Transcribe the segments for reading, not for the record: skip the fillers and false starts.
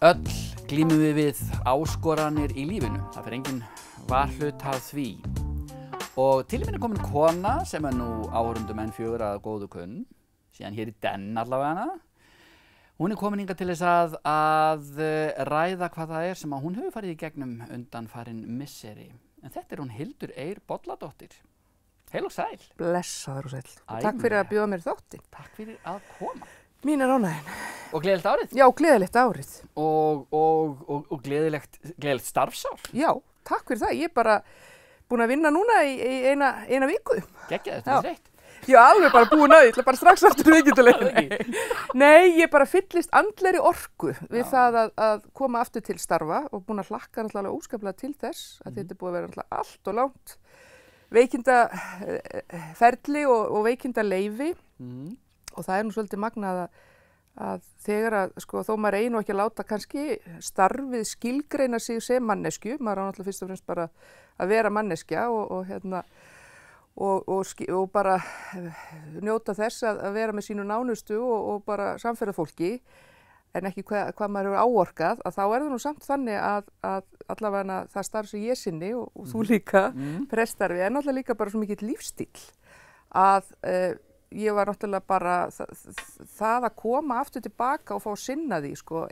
Öll glímum við áskoranir í lífinu. Það fer enginn varhlut að því. Og til minn komin kona sem nú áhorfendum N4 að góðu kunn, síðan hér í Den allavega. Hún komin hingað til þess að ræða hvað það sem hún hefur farið í gegnum undanfarin misseri. En þetta hún Hildur Eir Bolladóttir. Heil og sæl. Blessaður og sæl. Takk fyrir að bjóða mér í þáttinn. Takk fyrir að koma. Mín ánægjan. Og gleðilegt árið? Já, gleðilegt árið. Og gleðilegt starfsár? Já, takk fyrir það. Ég bara búin að vinna núna í eina viku. Geggjað, þetta þreytt. Já, alveg bara búin að, ég ætla bara strax aftur veikindalegi. Nei, ég bara fyllist andlegri orku við það að koma aftur til starfa og búin að hlakka náttúrulega óskaplega til þess að þetta búið að vera náttúrulega allt og langt veikindaferli og veikindaleyfi. Og það nú svolítið magnað að þegar að, sko, þó maður eigi nú ekki að láta kannski starfið skilgreina sig sem manneskju, maður á náttúrulega fyrst og fremst bara að vera manneskja og bara njóta þess að vera með sínu nánustu og bara samferða fólki, en ekki hvað maður hefur áorkað, að þá það nú samt þannig að allavega það starf sem ég sinni og þú líka, preststarfi, náttúrulega líka bara svo mikill lífstíll að ég var náttúrulega bara, það að koma aftur tilbaka og fá að sinna því, sko,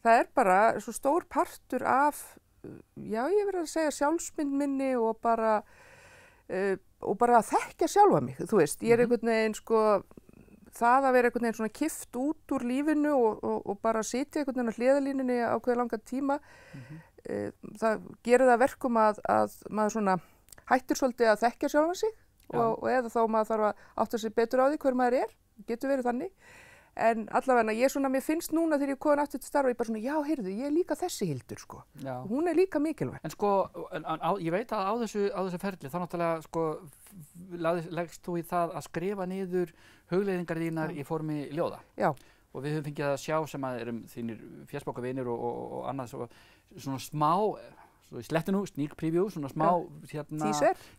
það bara svo stór partur af, já, ég verið að segja sjálfsmynd minni og bara að þekkja sjálfa mig, þú veist, ég einhvern veginn, sko, það að vera einhvern veginn svona kift út úr lífinu og bara sitja einhvern veginn á hliðarlínunni á ákveðið langan tíma, það gerir það verkum að maður svona hættir svolítið að þekkja sjálfa sig. Og eða þá maður þarf að átta sig betur á því hver maður getur verið þannig. En allavega mér finnst núna þegar ég komin aftur til starfa, ég bara svona, já, heyrðu, ég líka þessi Hildur, sko. Og hún líka mikilvæg. En sko, ég veit að á þessu ferli, þá náttúrulega, sko, leggst þú í það að skrifa niður hugleiðingar þínar í formi ljóða. Já. Og við höfum fengið að sjá sem að þínir fjarsbókavinir og annað, svona smá, svo í slettinu, sneak preview, svona smá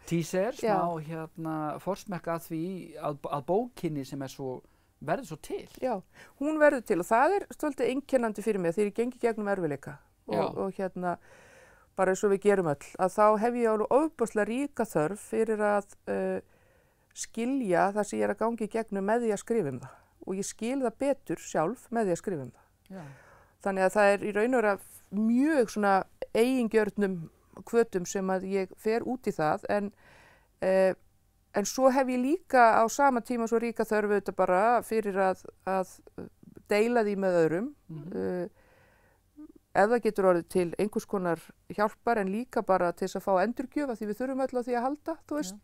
teaser, smá forsmekka að því að bókinni sem verður svo til. Já, hún verður til og það svolítið einkennandi fyrir mig þegar ég gengi gegnum erfiðleika og bara eins og við gerum öll, að þá hef ég alveg ofboðslega ríka þörf fyrir að skilja það sem ég að gangi gegnum með því að skrifa það og ég skil það betur sjálf með því að skrifa það. Já. Þannig að það í raun og veru mjög svona eigingjörnum hvötum sem að ég fer út í það en svo hef ég líka á sama tíma svo ríka þörf auðvitað bara fyrir að deila því með öðrum ef það getur orðið til einhvers konar hjálpar en líka bara til þess að fá endurgjöf því við þurfum öll á því að halda, þú veist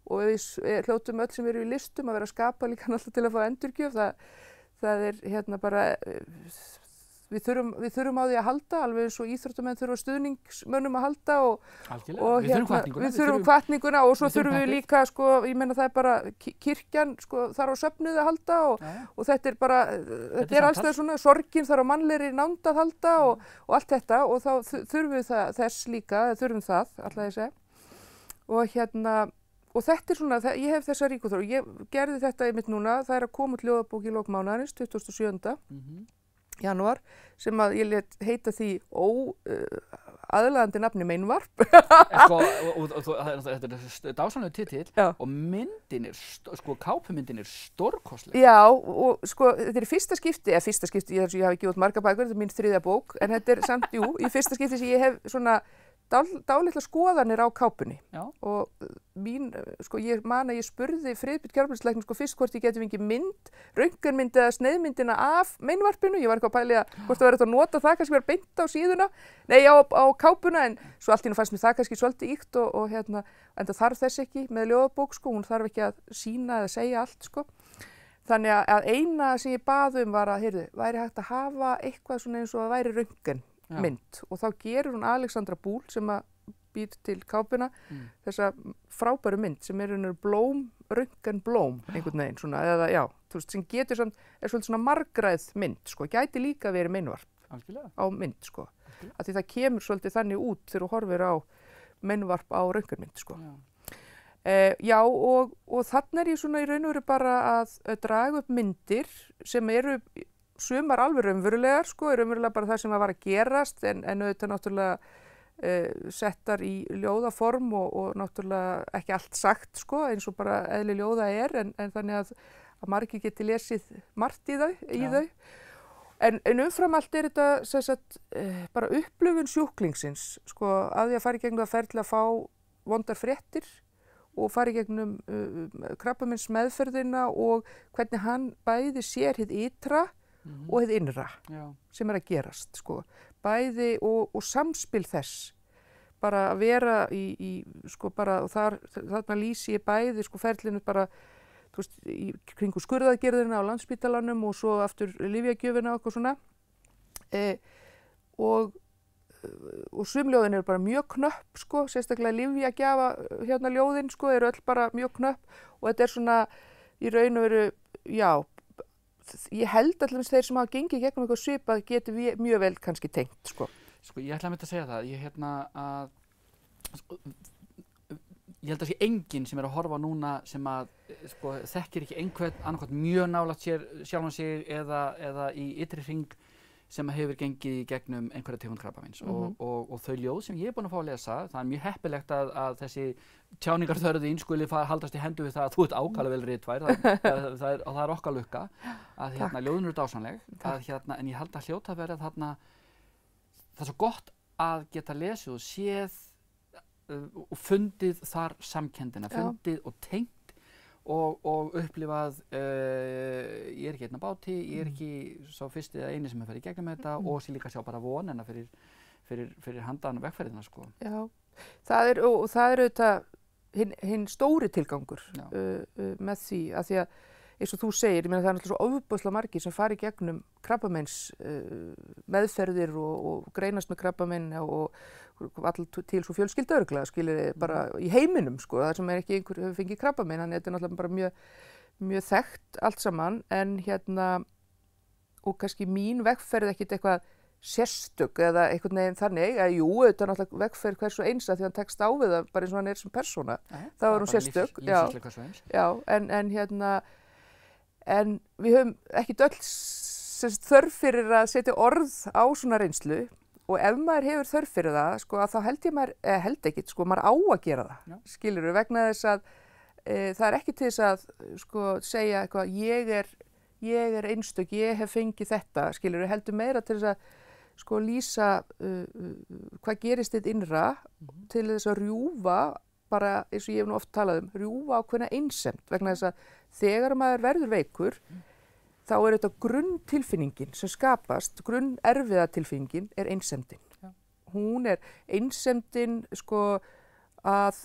og við hljótum öll sem eru í listum að vera að skapa líka náttúrulega til að fá endurgjöf það bara Við þurfum á því að halda, alveg eins og íþróttamenn þurfa stuðningsmönnum að halda og við þurfum hvatninguna og svo þurfum við líka, sko, ég meina það bara, kirkjan, sko, þarf á söfnuði að halda og þetta bara, þetta alls það svona, sorgin þarf á mannlegri nánd að halda og allt þetta og þá þurfum við þess líka, þurfum það, alltaf ég segja. Og þetta svona, ég hef þessa ríku þörf, ég gerði þetta einmitt núna, það að koma út ljóðabók í lok mánaðarins, 27. janúar, sem að ég lét heita því aðlaðandi nafni Meinvarp. Þetta dásamlegur titill og myndin kápumyndin stórkostleg. Já, og sko, þetta fyrsta skipti, ég hafi ekki út marga bækur, þetta mín 3. bók, en þetta samt, í fyrsta skipti sem ég hef svona dálitla skoðanir á kápunni. Já. Og mín, sko, ég man að ég spurði Friðbjörn Kjárbaldslækni, sko, fyrst hvort ég geti fengið röntgenmynd eða sneiðmyndina af Meinvarpinu. Ég var eitthvað að pæli hvort það verið að nota það, kannski verið beint á síðuna, á kápuna, en svo allt í nú fannst mér það kannski svolítið ýkt en það þarf þess ekki með ljóðabók, sko, hún þarf ekki að sýna eða segja allt, sko. Þannig að eina sem ég bað var að, heyrðu, væri hægt að hafa eitthvað svona eins og að væri röntgenmynd og þá gerur hún Alexandra Búhl sem að býr til kápuna þessa frábæru mynd sem röntgenblóm einhvern veginn svona, eða já, þú veist, sem getur samt, svolítið svona margræð mynd, sko, gæti líka verið Meinvarp á mynd, sko, af því það kemur svolítið þannig út þegar þú horfir á Meinvarp á röntgenmynd, sko. Já, og þarna ég svona í raun og veru bara að draga upp myndir sem eru sumar alveg raunverulegar, sko, raunverulega bara það sem var að gerast, en auðvitað náttúrulega settar í ljóðaform og náttúrulega ekki allt sagt, sko, eins og bara eðli ljóða en þannig að margir geti lesið margt í þau. En umfram allt þetta sagt, bara upplifun sjúklingsins, sko, að því að fara í gegnum það ferli að fá vondar fréttir og fara í gegnum krabbameinsmeðferðina og hvernig hann bæði sér hið ytra og hið innra sem að gerast, sko. Bæði og samspil þess. Bara að vera sko, bara, og þarna lýsi ég bæði, sko, ferlinu bara, þú veist, í kringu skurðaðgerðina á Landspítalanum og svo aftur lyfjagjöfina og eitthvað svona. Og sum ljóðin eru bara mjög knöpp, sko, sérstaklega lyfjagjafa hérna ljóðin, sko, eru öll bara mjög knöpp og þetta svona í raun og veru, já, ég held allavega þeir sem hafa gengið gegnum eitthvað svipað geti mjög vel kannski tengt, sko. Sko, ég ætla að mynda að segja það, ég held að sé enginn sem að horfa núna sem að, sko, þekkir ekki einhvern annarkvæmt mjög nálægt sér sjálfan sig eða í ytri hring sem hefur gengið í gegnum einhverja tegund krabbameins og þau ljóð sem ég búin að fá að lesa, það mjög heppilegt að þessi tjáningarþörðin skuli haldast í hendur við það að þú ert ákala vel ritvær, það er okkar lukka að ljóðin eru dásamleg, en ég held að hljóta að vera þarna, það er svo gott að geta lesið og séð og fundið þar samkenndina, fundið og tengt og upplifað, ég er ekki einn á báti, ég er ekki sá fyrsti eða eini sem fer í gegnum þetta og sé líka sjá bara vonina fyrir handan vegferðina, sko. Já, það er auðvitað hinn stóri tilgangur með því að eins og þú segir, ég meina það er náttúrulega svo ofboðslega margir sem fara í gegnum krabbameins meðferðir og greinast með krabbamein og alltaf til svo fjölskyldaörugglega, skilur bara í heiminum, sko, þar sem ekki einhver hefur fengið krabbamein, þannig þetta er náttúrulega bara mjög þekkt allt saman, en og kannski mín vegferð ekkert eitthvað sérstök eða einhvern veginn þannig, jú, þetta er náttúrulega vegferð hversu eins að því hann tekst á við það bara eins og hann er sem persóna, þá er hún sérstök, en við höfum ekkert öll þörf fyrir að setja orð á svona reynslu og ef maður hefur þörf fyrir það, sko, að þá held ekkert, sko, maður á að gera það, skilurðu, vegna þess að það er ekki til þess að, sko, segja eitthvað, ég er einstök, ég hef fengið þetta, skilurðu, heldur meira til þess að, sko, lýsa hvað gerist þitt innra til þess að rjúfa, bara eins og ég hef nú oft talað rjúfa ákveðna einsemd, vegna þess að þegar maður verður veikur, þá er þetta grunntilfinningin sem skapast, grunnerfiðatilfinningin er einsemdin. Hún er einsemdin, sko, að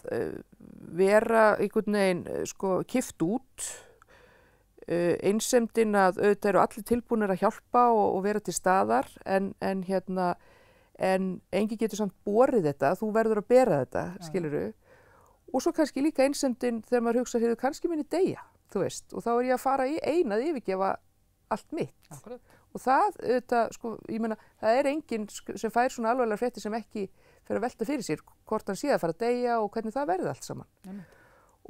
vera einhvern veginn, sko, kippt út, einsemdin að auðvitað eru allir tilbúnir að hjálpa og vera til staðar, en enginn getur samt borið þetta, þú verður að bera þetta, skilurðu. Og svo kannski líka einsemdin þegar maður hugsa, hefur kannski minni deyja, þú veist, og þá er ég að fara í eina að yfirgefa allt mitt. Akkurat. Og það, sko, ég meina, það er enginn sem fær svona alvarlegar fréttir sem ekki fer að velta fyrir sér hvort hann sé að fara að deyja og hvernig það verði allt saman.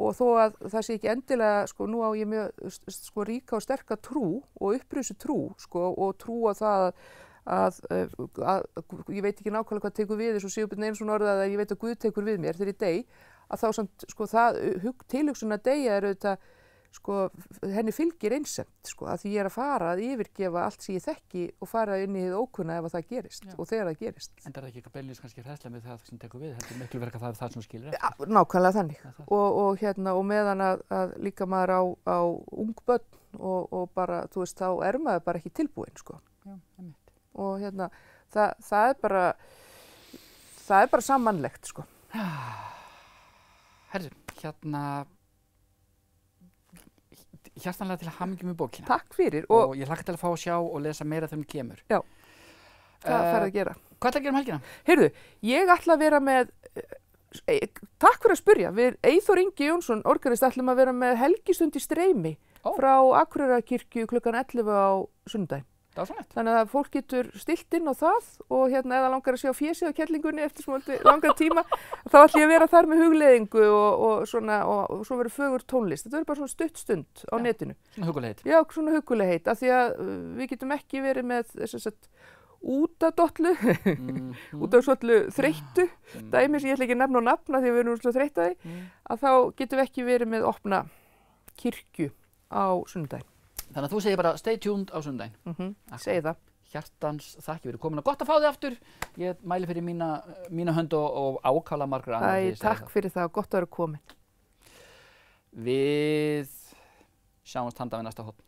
Og þó að það sé ekki endilega, sko, nú á ég mjög, sko, ríka og sterka trú og upprýsu trú, sko, og trú á það að ég veit ekki nákvæmlega hvað tekur við, eins og Sigurbjörn Einarsson orðaði að ég veit að Guð tekur við mér þegar ég dey, að þá samt, sko, tilhugsun að deyja er auðvitað, sko, henni fylgir einsemd, sko, að því ég er að fara að yfirgefa allt sem ég þekki og fara inn í hið ókunna ef það gerist og þegar það gerist. En er það ekki beinlínis kannski hræðsla með það sem tekur við, heldur miklu verk að það er það sem skilur eftir? Ja, nákvæmlega þannig. Og meðan að líka maður á ung börn og bara, þú veist, þá er maður bara ekki tilbúinn, sko. Já, einmitt. Og það er bara sammannlegt, sko. Herðu, hjartanlega til að hamingju með bókina. Takk fyrir. Og ég hlakka til að fá að sjá og lesa meira þegar hún kemur. Já, það færði að gera. Hvað ætla að gera um helgina? Heyrðu, ég ætla að vera með, takk fyrir að spyrja, við Eyþór Ingi Jónsson, organist, ætlum að vera með helgistund í streymi frá Akureyrarkirkju klukkan 11 á sunnudaginn. Þannig að fólk getur stillt inn á það og hérna ef það langar að sjá fésið á kellingunni eftir svona langan tíma þá ætlum ég að vera þar með hugleiðingu og svona og svo verður fögur tónlist. Þetta verður bara svona stutt stund á netinu. Svona hugulegheit. Já, svona hugulegheit af því að við getum ekki verið með út af dollu, út af svolítið þreyttu, dæmi sem ég ætla ekki að nefna á nafna því að við erum svolítið þreytt að því, að þá getum við ekki verið með opna kirkju á sunnudaginn. Þannig að þú segir bara stay tuned á sunnudaginn. Segi það. Hjartans þakki fyrir komuna. Gott að fá þig aftur. Ég mæli fyrir mína hönd og ákala margra annar. Takk fyrir það og gott að vera komin. Við sjáumst handa við næsta horn.